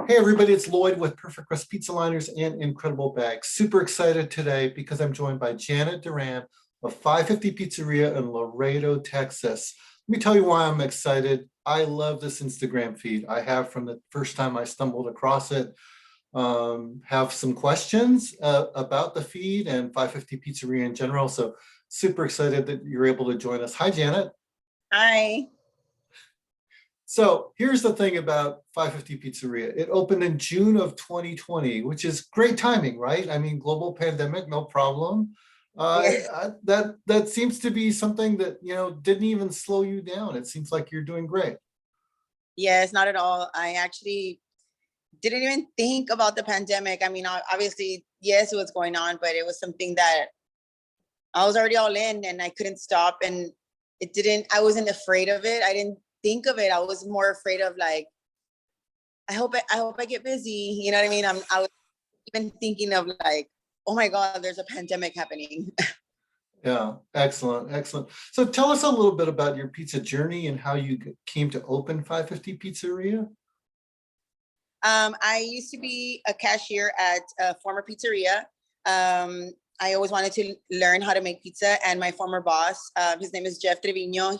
Hey everybody, it's Lloyd with Perfect Crust Pizza Liners and Incredible Bags. Super excited today because I'm joined by Janet Duran of 550 Pizzeria in Laredo, Texas. Let me tell you why I'm excited. I love this Instagram feed. I have from the first time I stumbled across it. Have some questions about the feed and 550 Pizzeria in general. So super excited that you're able to join us. Hi, Janet. Hi. So here's the thing about 550 Pizzeria. It opened in June of 2020, which is great timing, right? I mean, global pandemic, no problem. Yes. That seems to be something that, didn't even slow you down. It seems like you're doing great. Yes, not at all. I actually didn't even think about the pandemic. I mean, obviously, yes, it was going on, but it was something that I was already all in and I couldn't stop. And I wasn't afraid of it. I didn't think of it. I was more afraid of like, I hope I get busy. You know what I mean? I was even thinking of like, oh my God, there's a pandemic happening. Yeah, excellent, excellent. So tell us a little bit about your pizza journey and how you came to open 550 Pizzeria. I used to be a cashier at a former pizzeria. I always wanted to learn how to make pizza, and my former boss, his name is Jeff Trevino.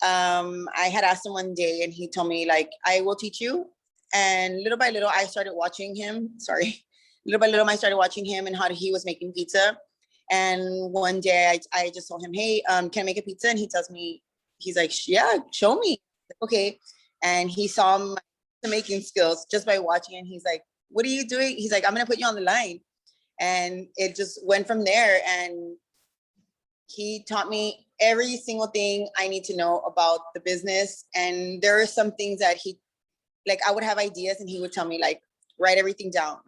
I had asked him one day, and he told me like, "I will teach you." And little by little, I started watching him. Sorry, little by little, I started watching him and how he was making pizza. And one day, I just told him, "Hey, can I make a pizza?" And he tells me, he's like, "Yeah, show me." Okay, and he saw my making skills just by watching, and he's like, "What are you doing?" He's like, "I'm gonna put you on the line." And it just went from there. And he taught me every single thing I need to know about the business. And there are some things that like, I would have ideas and he would tell me like, write everything down.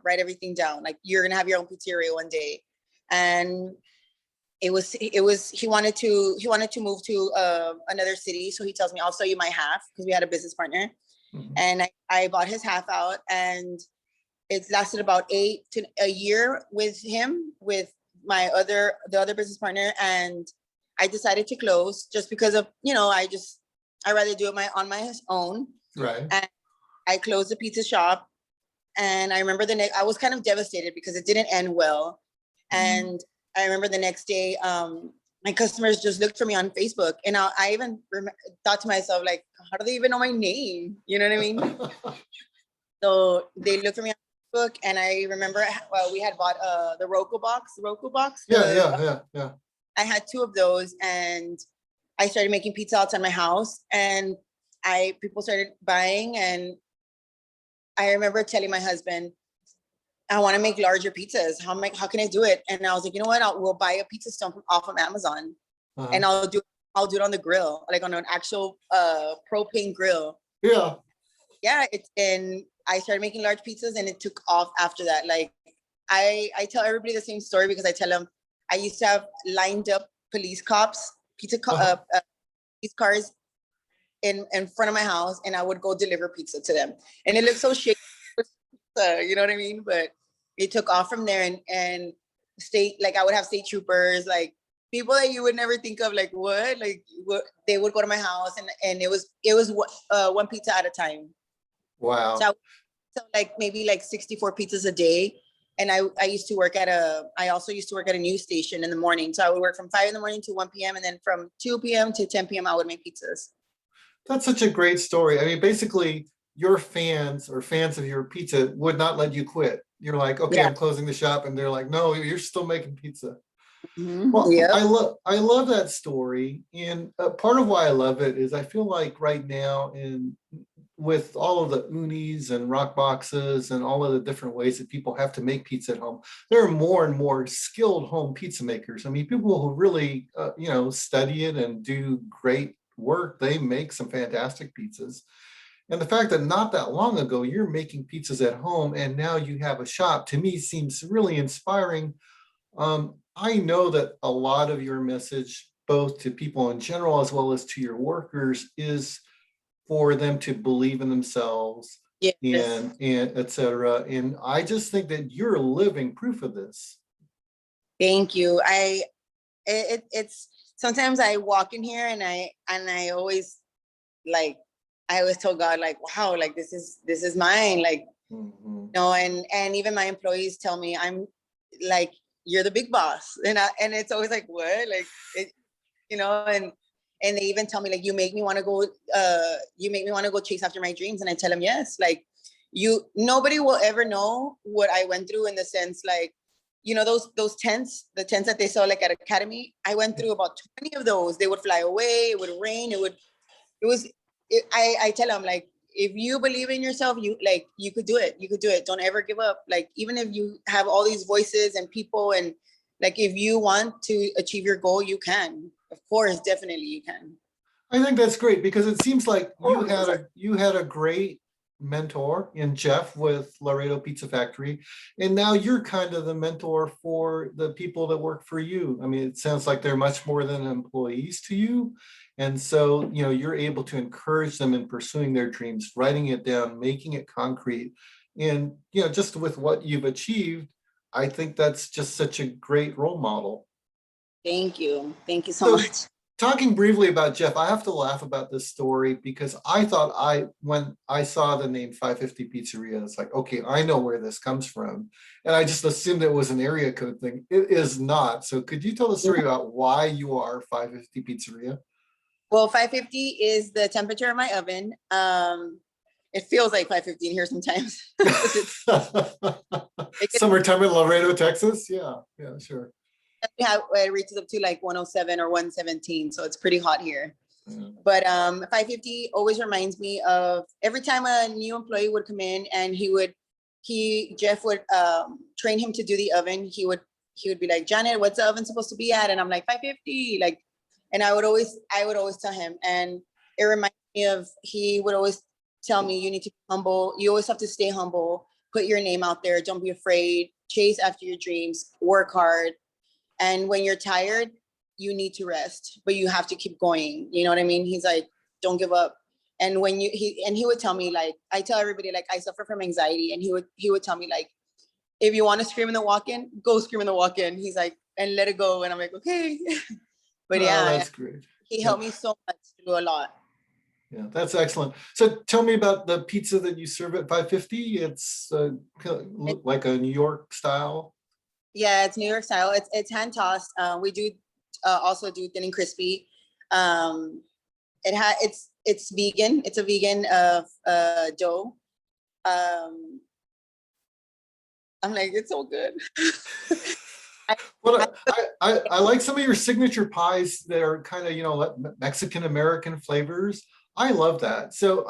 Like, you're going to have your own pizzeria one day. And he wanted to move to another city. So he tells me, I'll sell you my half, because we had a business partner. Mm-hmm. And I bought his half out, and it lasted about a year with him, with the other business partner. And I decided to close just because of, I rather do it on my own. Right. And I closed the pizza shop. And I remember I was kind of devastated because it didn't end well. And I remember the next day, my customers just looked for me on Facebook. And I even thought to myself, like, how do they even know my name? You know what I mean? So they looked for me on Facebook, and I remember we had bought the Roku box. Yeah. I had 2 of those, and I started making pizza outside my house, and people started buying. And I remember telling my husband, I want to make larger pizzas. How can I do it? And I was like, you know what? We'll buy a pizza stone off of Amazon, and I'll do it on the grill, like on an actual propane grill. Yeah. And I started making large pizzas, and it took off after that. Like, I tell everybody the same story, because I tell them I used to have lined up police cars in front of my house, and I would go deliver pizza to them. And it looked so shaky, you know what I mean? But it took off from there, and I would have state troopers, like people that you would never think of, like they would go to my house, and it was one pizza at a time. Wow. So like maybe like 64 pizzas a day. And I also used to work at a news station in the morning. So I would work from 5 in the morning to 1 p.m. And then from 2 p.m. to 10 p.m. I would make pizzas. That's such a great story. I mean, basically your fans or fans of your pizza would not let you quit. You're like, okay, yeah. I'm closing the shop. And they're like, no, you're still making pizza. Mm-hmm. Well, yep. I love that story. And part of why I love it is I feel like right now, with all of the unis and rock boxes and all of the different ways that people have to make pizza at home, there are more and more skilled home pizza makers. I mean, people who really, study it and do great work, they make some fantastic pizzas. And the fact that not that long ago, you're making pizzas at home and now you have a shop, to me seems really inspiring. I know that a lot of your message, both to people in general as well as to your workers, is for them to believe in themselves, yes. and et cetera. And I just think that you're living proof of this. Thank you. It's sometimes I walk in here and I always like I always told God, like, wow, like this is mine. Like, Mhm. and even my employees tell me I'm like, you're the big boss. And it's always like, what? Like it, and they even tell me like, you make me want to go chase after my dreams. And I tell them, yes, like nobody will ever know what I went through, in the sense, like, those tents, the tents that they sell like at Academy. I went through about 20 of those. They would fly away, it would rain, it was, I tell them, like, if you believe in yourself, you could do it. You could do it. Don't ever give up. Like, even if you have all these voices and people, and like, if you want to achieve your goal, you can. Of course, definitely you can. I think that's great because it seems like you had a great mentor in Jeff with Laredo Pizza Factory, and now you're kind of the mentor for the people that work for you. I mean, it sounds like they're much more than employees to you, and so you're able to encourage them in pursuing their dreams, writing it down, making it concrete, and just with what you've achieved, I think that's just such a great role model. Thank you. Thank you so So much. talking briefly about Jeff, I have to laugh about this story because I thought when I saw the name 550 Pizzeria, it's like, okay, I know where this comes from. And I just assumed it was an area code thing. It is not. So could you tell the story about why you are 550 Pizzeria? Well, 550 is the temperature of my oven. It feels like 550 in here sometimes. It gets, Summertime in Laredo, Texas? Yeah, yeah, sure. it reaches up to like 107 or 117, so it's pretty hot here. Yeah. But 550 always reminds me of every time a new employee would come in, and Jeff would train him to do the oven. He would be like, Janet, what's the oven supposed to be at? And I'm like, 550, like, and I would always tell him, and it reminds me of, he would always tell me, you need to be humble. You always have to stay humble. Put your name out there. Don't be afraid. Chase after your dreams. Work hard. And when you're tired, you need to rest, but you have to keep going. You know what I mean? He's like, don't give up. And he would tell me, like, I tell everybody, like, I suffer from anxiety. And he would tell me, like, if you want to scream in the walk-in, go scream in the walk-in. He's like, and let it go. And I'm like, okay. But Oh, yeah, that's great. he Yeah. helped me so much through a lot. Yeah, that's excellent. So tell me about the pizza that you serve at 550. It's like a New York style. Yeah, it's New York style. It's hand tossed. We do also do thin and crispy. It's vegan. It's a vegan dough. Um, I'm like, it's so good. I, Well, I like some of your signature pies that are kind of Mexican American flavors. I love that. So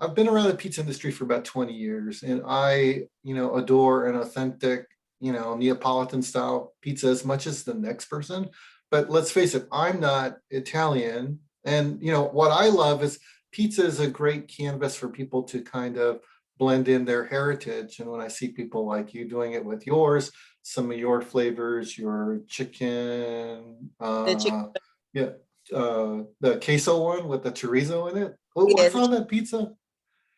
I've been around the pizza industry for about 20 years, and I adore an authentic Neapolitan style pizza as much as the next person. But let's face it, I'm not Italian, and what I love is pizza is a great canvas for people to kind of blend in their heritage. And when I see people like you doing it with yours, some of your flavors, your chicken, the chicken, yeah, the queso one with the chorizo in it. What's yes, on that pizza?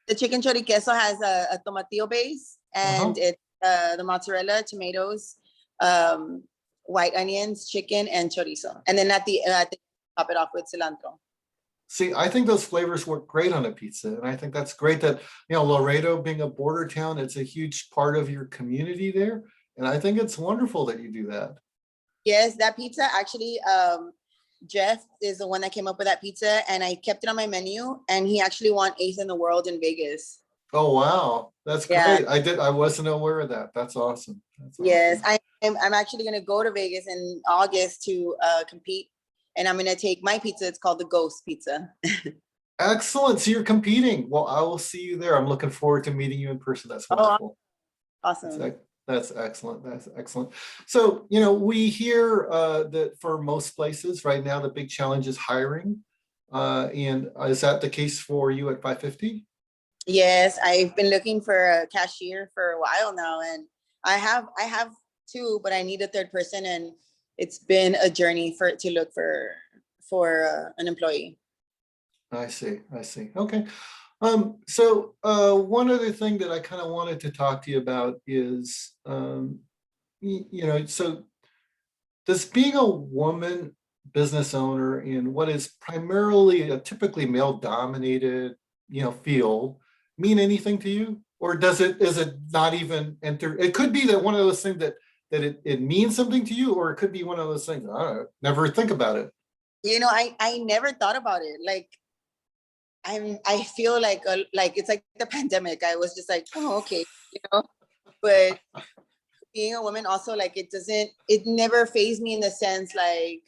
the chicken choriqueso has a tomatillo base, and Uh-huh. it's the mozzarella, tomatoes, um, white onions, chicken, and chorizo. And then at the top it off with cilantro. See, I think those flavors work great on a pizza. And I think that's great that, Laredo being a border town, it's a huge part of your community there. And I think it's wonderful that you do that. Yes, that pizza actually, Jeff is the one that came up with that pizza, and I kept it on my menu, and he actually won eighth in the world in Vegas. Oh, wow. That's Yeah, great. I wasn't aware of that. That's awesome. That's yes, awesome. I'm actually gonna go to Vegas in August to compete, and I'm gonna take my pizza. It's called the Ghost Pizza. Excellent. So you're competing. Well, I will see you there. I'm looking forward to meeting you in person. That's Oh, wonderful. That's, awesome. ec- that's excellent. That's excellent. So, we hear that for most places right now, the big challenge is hiring. And is that the case for you at 550? Yes, I've been looking for a cashier for a while now, and I have two, but I need a third person, and it's been a journey to look for an employee. I see. I see. Okay. So one other thing that I kind of wanted to talk to you about is, so does being a woman business owner in what is primarily a typically male dominated field mean anything to you? Or is it not even enter? It could be that one of those things that it means something to you, or it could be one of those things, I don't know, never think about it. I never thought about it. Like I feel like it's like the pandemic. I was just like, oh, okay, you know. But being a woman also, like, it never fazed me in the sense like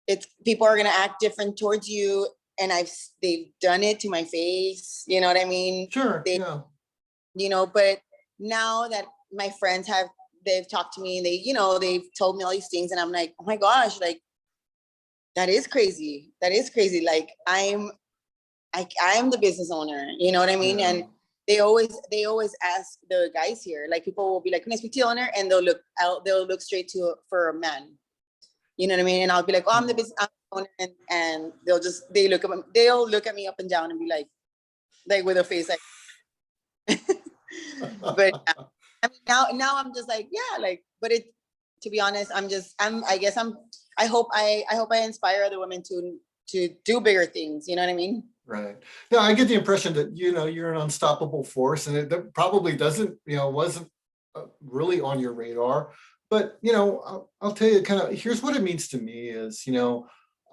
it's people are gonna act different towards you, and they've done it to my face. You know what I mean? Sure, They, yeah. but now that my friends they've talked to me and they've told me all these things, and I'm like, oh my gosh, like that is crazy. That is crazy. Like I'm the business owner, you know what I mean? Yeah. And they always ask the guys here, like people will be like, can I speak to the owner? And they'll look straight for a man. You know what I mean? And I'll be like, oh, I'm the Hmm. business owner, and they'll look at me up and down and be like with a face like, but yeah. I mean, now I'm just like, yeah, like, but to be honest, I guess I hope I inspire other women to do bigger things. You know what I mean? Right. No, I get the impression that you're an unstoppable force, and that probably doesn't, wasn't really on your radar. But I'll tell you, kind of, here's what it means to me is,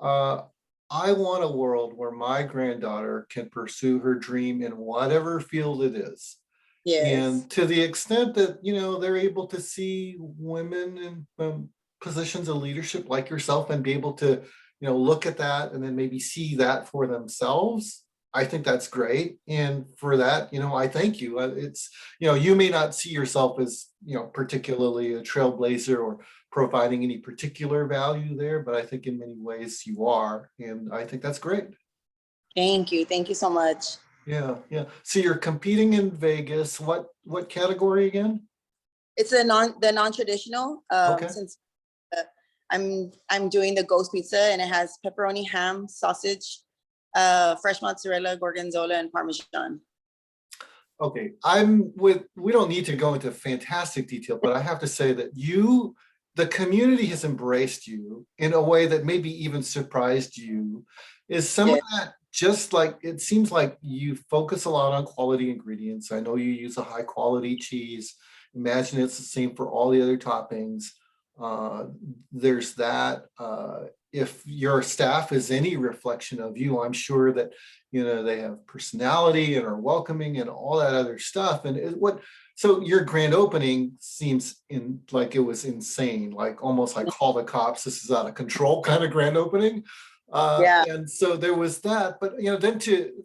uh, I want a world where my granddaughter can pursue her dream in whatever field it is. Yes. And to the extent that, they're able to see women in positions of leadership like yourself and be able to, look at that and then maybe see that for themselves, I think that's great. And for that, I thank you. It's, you may not see yourself as, particularly a trailblazer or providing any particular value there, but I think in many ways you are. And I think that's great. Thank you. Thank you so much. Yeah, yeah. So you're competing in Vegas. What category again? It's the non-traditional. Okay. Since I'm doing the ghost pizza, and it has pepperoni, ham, sausage, fresh mozzarella, gorgonzola, and parmesan. Okay. We don't need to go into fantastic detail, but I have to say that the community has embraced you in a way that maybe even surprised you. Is some of Yeah. that just like, it seems like you focus a lot on quality ingredients. I know you use a high quality cheese. Imagine it's the same for all the other toppings. Uh, there's that. If your staff is any reflection of you, I'm sure that they have personality and are welcoming and all that other stuff. And so your grand opening seems like it was insane, like almost like call the cops, this is out of control kind of grand opening. Yeah. And so there was that, but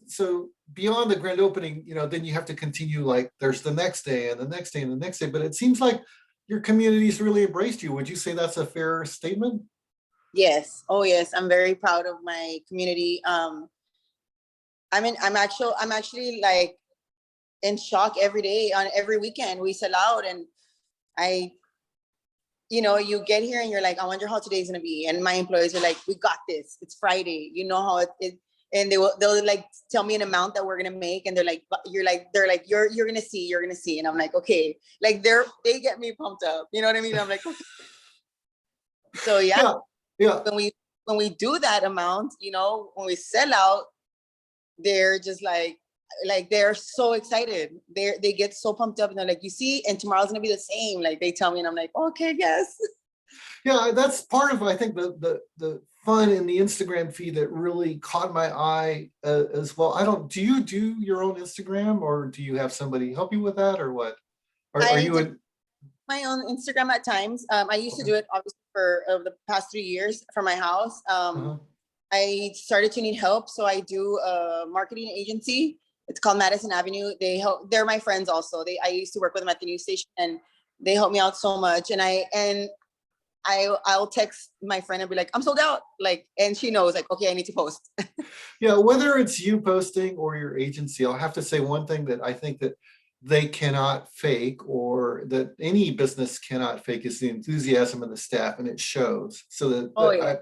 so beyond the grand opening, then you have to continue, like there's the next day and the next day and the next day. But it seems like your community's really embraced you. Would you say that's a fair statement? Yes. Oh, yes. I'm very proud of my community. I'm actually like in shock every day. On every weekend we sell out, and I, you get here and you're like, I wonder how today's gonna be. And my employees are like, we got this. It's Friday. You know how it and they'll like tell me an amount that we're gonna make, and they're like, you're gonna see, and I'm like, okay, like they get me pumped up. You know what I mean? I'm like, okay. So yeah, Yeah, yeah. when we do that amount, when we sell out, they're just like they're so excited. They get so pumped up, and they're like, you see, and tomorrow's gonna be the same. Like they tell me, and I'm like, okay, yes. Yeah, that's part of, I think, the fun in the Instagram feed that really caught my eye as well. Do you do your own Instagram, or do you have somebody help you with that, or what? Are I you do in? my own Instagram at times. I used to Okay. do it obviously for the past 3 years for my house. Uh-huh. I started to need help, so I do a marketing agency. It's called Madison Avenue. They're my friends also. I used to work with them at the news station, and they help me out so much. I'll text my friend and be like, I'm sold out. Like, and she knows, like, okay, I need to post. Yeah, whether it's you posting or your agency, I'll have to say one thing that I think that they cannot fake, or that any business cannot fake, is the enthusiasm of the staff, and it shows. So Oh yeah.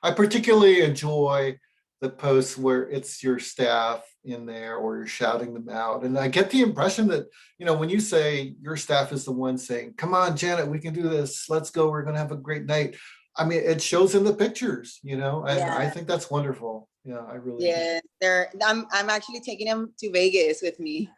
I particularly enjoy the posts where it's your staff in there or you're shouting them out. And I get the impression that, when you say your staff is the one saying, come on, Janet, we can do this. Let's go. We're going to have a great night. I mean, it shows in the pictures, and I Yeah. think that's wonderful. Yeah, I really do. Yeah, I'm actually taking him to Vegas with me.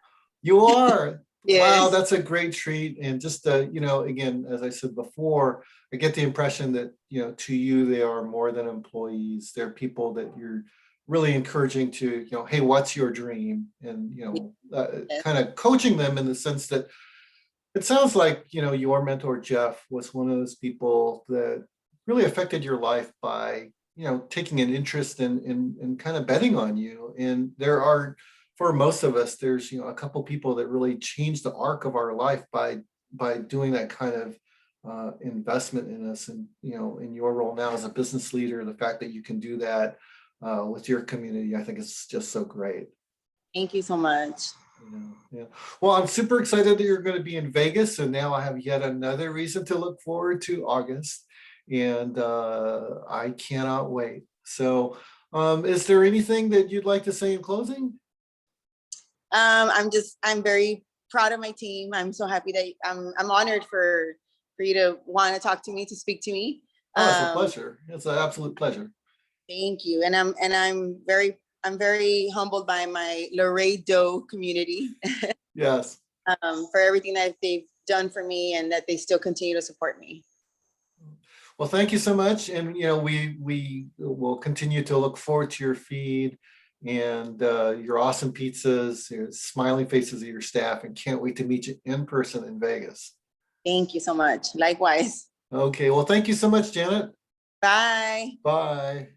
You are. Wow, Yes. that's a great treat. And just again, as I said before, I get the impression that, to you, they are more than employees. They're people that you're really encouraging to, hey, what's your dream? And, Yes. kind of coaching them in the sense that it sounds like, your mentor, Jeff, was one of those people that really affected your life by, taking an interest in kind of betting on you. And there are, for most of us, there's, a couple people that really changed the arc of our life by doing that kind of investment in us. And, in your role now as a business leader, the fact that you can do that with your community, I think is just so great. Thank you so much. Yeah. Well, I'm super excited that you're going to be in Vegas, and now I have yet another reason to look forward to August, and I cannot wait. So, is there anything that you'd like to say in closing? I'm very proud of my team. I'm so happy that I'm honored for you to want to talk to me, to speak to me. Oh, it's a pleasure. It's an absolute pleasure. Thank you. And I'm very humbled by my Laredo community Yes. for everything that they've done for me and that they still continue to support me. Well, thank you so much, and we will continue to look forward to your feed and your awesome pizzas, your smiling faces of your staff, and can't wait to meet you in person in Vegas. Thank you so much. Likewise. Okay, well, thank you so much, Janet. Bye. Bye.